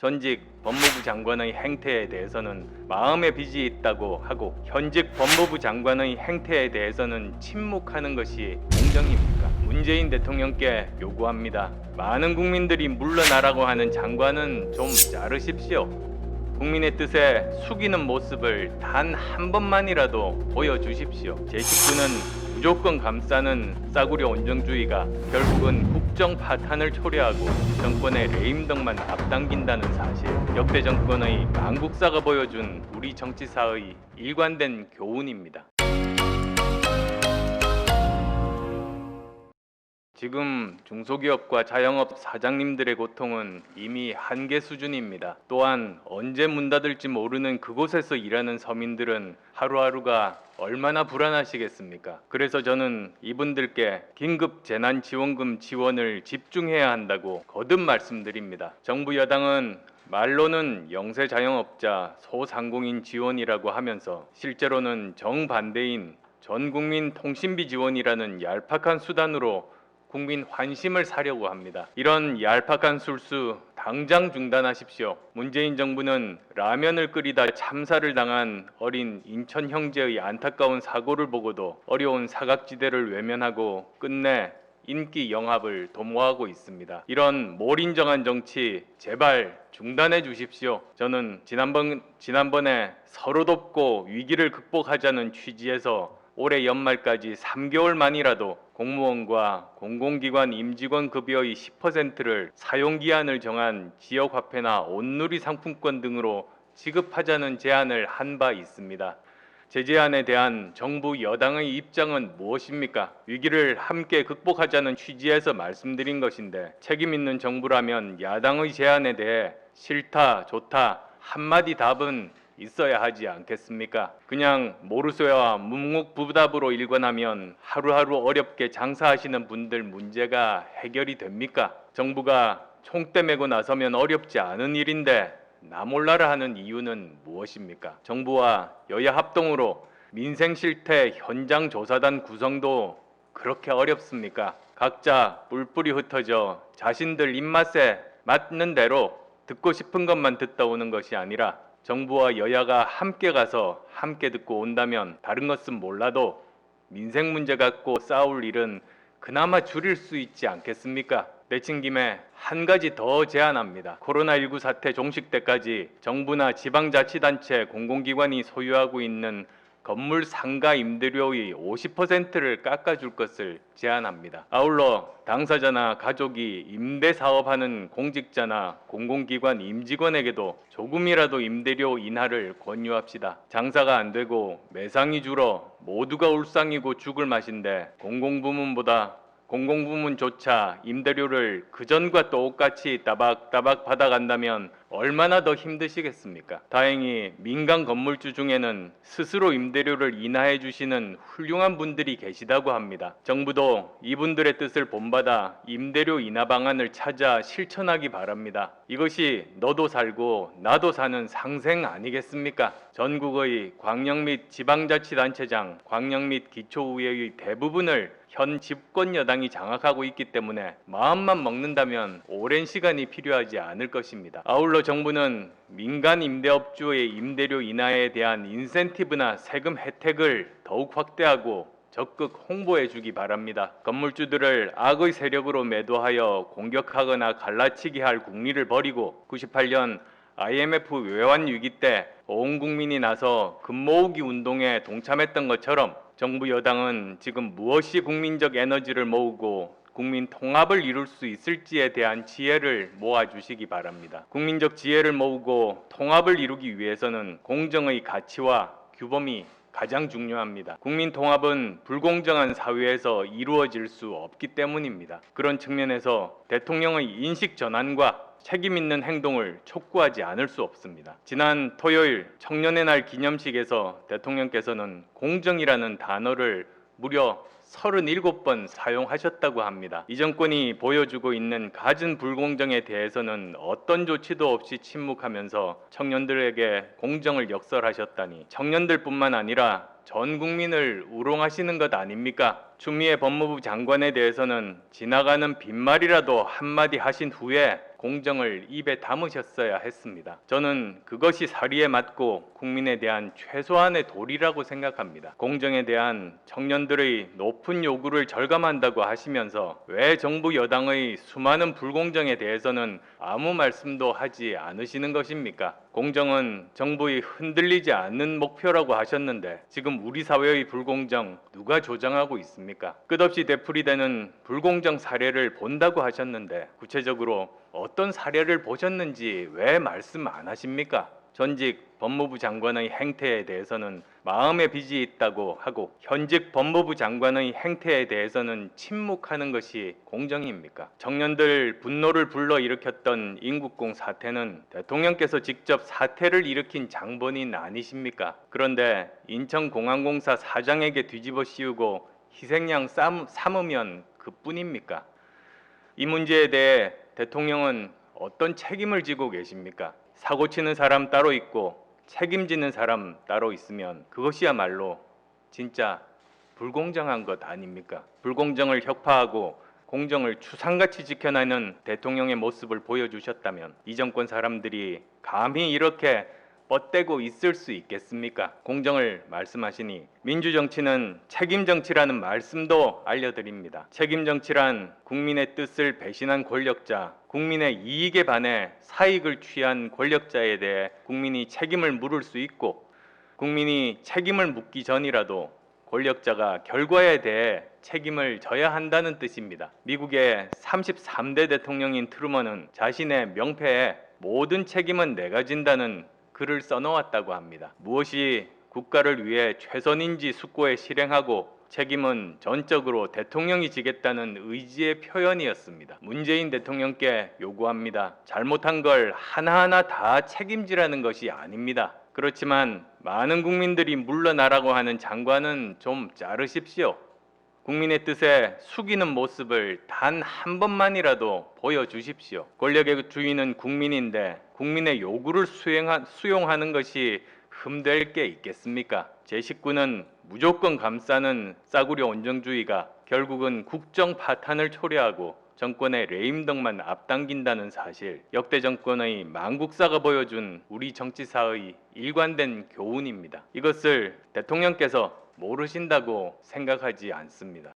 전직 법무부 장관의 행태에 대해서는 마음의 빚이 있다고 하고 현직 법무부 장관의 행태에 대해서는 침묵하는 것이 공정입니까? 문재인 대통령께 요구합니다. 많은 국민들이 물러나라고 하는 장관은 좀 자르십시오. 국민의 뜻에 숙이는 모습을 단 한 번만이라도 보여주십시오. 제 식구는 무조건 감싸는 싸구려 온정주의가 결국은 국정 파탄을 초래하고 정권의 레임덕만 앞당긴다는 사실, 역대 정권의 망국사가 보여준 우리 정치사의 일관된 교훈입니다. 지금 중소기업과 자영업 사장님들의 고통은 이미 한계 수준입니다. 또한 언제 문 닫을지 모르는 그곳에서 일하는 서민들은 하루하루가 얼마나 불안하시겠습니까? 그래서 저는 이분들께 긴급 재난지원금 지원을 집중해야 한다고 거듭 말씀드립니다. 정부 여당은 말로는 영세 자영업자, 소상공인 지원이라고 하면서 실제로는 정반대인 전국민 통신비 지원이라는 얄팍한 수단으로 국민 환심을 사려고 합니다. 이런 얄팍한 술수 당장 중단하십시오. 문재인 정부는 라면을 끓이다 참사를 당한 어린 인천 형제의 안타까운 사고를 보고도 어려운 사각지대를 외면하고 끝내 인기 영합을 도모하고 있습니다. 이런 몰인정한 정치 제발 중단해 주십시오. 저는 지난번에 서로 돕고 위기를 극복하자는 취지에서 올해 연말까지 3개월 만이라도 공무원과 공공기관 임직원 급여의 10%를 사용기한을 정한 지역화폐나 온누리 상품권 등으로 지급하자는 제안을 한 바 있습니다. 제 제안에 대한 정부 여당의 입장은 무엇입니까? 위기를 함께 극복하자는 취지에서 말씀드린 것인데 책임 있는 정부라면 야당의 제안에 대해 싫다, 좋다 한마디 답은 있어야 하지 않겠습니까? 그냥 모르쇠와 묵묵부답으로 일관하면 하루하루 어렵게 장사하시는 분들 문제가 해결이 됩니까? 정부가 총대 메고 나서면 어렵지 않은 일인데 나 몰라라 하는 이유는 무엇입니까? 정부와 여야 합동으로 민생 실태 현장 조사단 구성도 그렇게 어렵습니까? 각자 뿔뿔이 흩어져 자신들 입맛에 맞는 대로 듣고 싶은 것만 듣다 오는 것이 아니라 정부와 여야가 함께 가서 함께 듣고 온다면 다른 것은 몰라도 민생 문제 갖고 싸울 일은 그나마 줄일 수 있지 않겠습니까? 내친 김에 한 가지 더 제안합니다. 코로나19 사태 종식 때까지 정부나 지방자치단체 공공기관이 소유하고 있는 건물 상가 임대료의 50%를 깎아줄 것을 제안합니다. 아울러 당사자나 가족이 임대사업하는 공직자나 공공기관 임직원에게도 조금이라도 임대료 인하를 권유합시다. 장사가 안 되고 매상이 줄어 모두가 울상이고 죽을 맛인데 공공부문조차 임대료를 그전과 똑같이 따박따박 받아간다면 얼마나 더 힘드시겠습니까? 다행히 민간 건물주 중에는 스스로 임대료를 인하해 주시는 훌륭한 분들이 계시다고 합니다. 정부도 이분들의 뜻을 본받아 임대료 인하 방안을 찾아 실천하기 바랍니다. 이것이 너도 살고 나도 사는 상생 아니겠습니까? 전국의 광역 및 지방자치단체장, 광역 및 기초의회의 대부분을 현 집권 여당이 장악하고 있기 때문에 마음만 먹는다면 오랜 시간이 필요하지 않을 것입니다. 아울러 정부는 민간 임대업주의 임대료 인하에 대한 인센티브나 세금 혜택을 더욱 확대하고 적극 홍보해 주기 바랍니다. 건물주들을 악의 세력으로 매도하여 공격하거나 갈라치기 할 국리를 버리고 98년 IMF 외환 위기 때 온 국민이 나서 금 모으기 운동에 동참했던 것처럼 정부 여당은 지금 무엇이 국민적 에너지를 모으고 국민 통합을 이룰 수 있을지에 대한 지혜를 모아주시기 바랍니다. 국민적 지혜를 모으고 통합을 이루기 위해서는 공정의 가치와 규범이 가장 중요합니다. 국민 통합은 불공정한 사회에서 이루어질 수 없기 때문입니다. 그런 측면에서 대통령의 인식 전환과 책임 있는 행동을 촉구하지 않을 수 없습니다. 지난 토요일 청년의 날 기념식에서 대통령께서는 공정이라는 단어를 무려 37번 사용하셨다고 합니다. 이 정권이 보여주고 있는 갖은 불공정에 대해서는 어떤 조치도 없이 침묵하면서 청년들에게 공정을 역설하셨다니 청년들뿐만 아니라 전 국민을 우롱하시는 것 아닙니까? 추미애 법무부 장관에 대해서는 지나가는 빈말이라도 한마디 하신 후에 공정을 입에 담으셨어야 했습니다. 저는 그것이 사리에 맞고 국민에 대한 최소한의 도리라고 생각합니다. 공정에 대한 청년들의 높은 요구를 절감한다고 하시면서 왜 정부 여당의 수많은 불공정에 대해서는 아무 말씀도 하지 않으시는 것입니까? 공정은 정부의 흔들리지 않는 목표라고 하셨는데 지금 우리 사회의 불공정 누가 조장하고 있습니까? 끝없이 되풀이되는 불공정 사례를 본다고 하셨는데 구체적으로 어떤 사례를 보셨는지 왜 말씀 안 하십니까? 전직 법무부 장관의 행태에 대해서는 마음의 빚이 있다고 하고 현직 법무부 장관의 행태에 대해서는 침묵하는 것이 공정입니까? 청년들 분노를 불러일으켰던 인국공 사태는 대통령께서 직접 사태를 일으킨 장본인 아니십니까? 그런데 인천공항공사 사장에게 뒤집어 씌우고 희생양 삼으면 그뿐입니까? 이 문제에 대해 대통령은 어떤 책임을 지고 계십니까? 사고 치는 사람 따로 있고 책임지는 사람 따로 있으면 그것이야말로 진짜 불공정한 것 아닙니까? 불공정을 혁파하고 공정을 추상같이 지켜내는 대통령의 모습을 보여주셨다면 이 정권 사람들이 감히 이렇게 뻗대고 있을 수 있겠습니까? 공정을 말씀하시니 민주정치는 책임정치라는 말씀도 알려드립니다. 책임정치란 국민의 뜻을 배신한 권력자, 국민의 이익에 반해 사익을 취한 권력자에 대해 국민이 책임을 물을 수 있고 국민이 책임을 묻기 전이라도 권력자가 결과에 대해 책임을 져야 한다는 뜻입니다. 미국의 33대 대통령인 트루먼은 자신의 명패에 모든 책임은 내가 진다는 글을 써놓았다고 합니다. 무엇이 국가를 위해 최선인지 숙고에 실행하고 책임은 전적으로 대통령이 지겠다는 의지의 표현이었습니다. 문재인 대통령께 요구합니다. 잘못한 걸 하나하나 다 책임지라는 것이 아닙니다. 그렇지만 많은 국민들이 물러나라고 하는 장관은 좀 자르십시오. 국민의 뜻에 숙이는 모습을 단 한 번만이라도 보여주십시오. 권력의 주인은 국민인데 국민의 요구를 수용하는 것이 흠될 게 있겠습니까? 제 식구는 무조건 감싸는 싸구려 온정주의가 결국은 국정 파탄을 초래하고 정권의 레임덕만 앞당긴다는 사실, 역대 정권의 망국사가 보여준 우리 정치사의 일관된 교훈입니다. 이것을 대통령께서 모르신다고 생각하지 않습니다.